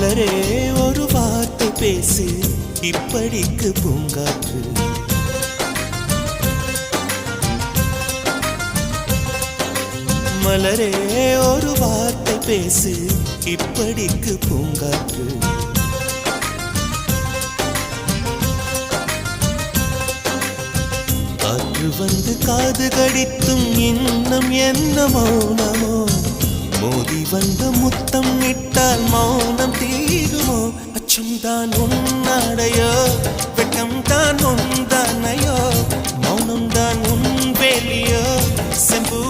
மலரே ஒரு வார்த்தை பேசு, இப்படிக்கு பூங்காற்று. மலரே ஒரு வார்த்தை பேசு, இப்படிக்கு பூங்காற்று. காற்று வந்து காது கடித்தும் இன்னும் என்ன மௌனமோ, மோதி வந்து முத்தம் இட்டால் மௌனம் தீருமோ. அச்சம் தான் உன்னாடையோ, வெட்கம் தான் உந்தானையோ, மௌனம் தான் உன் வேலியோ, செம்பு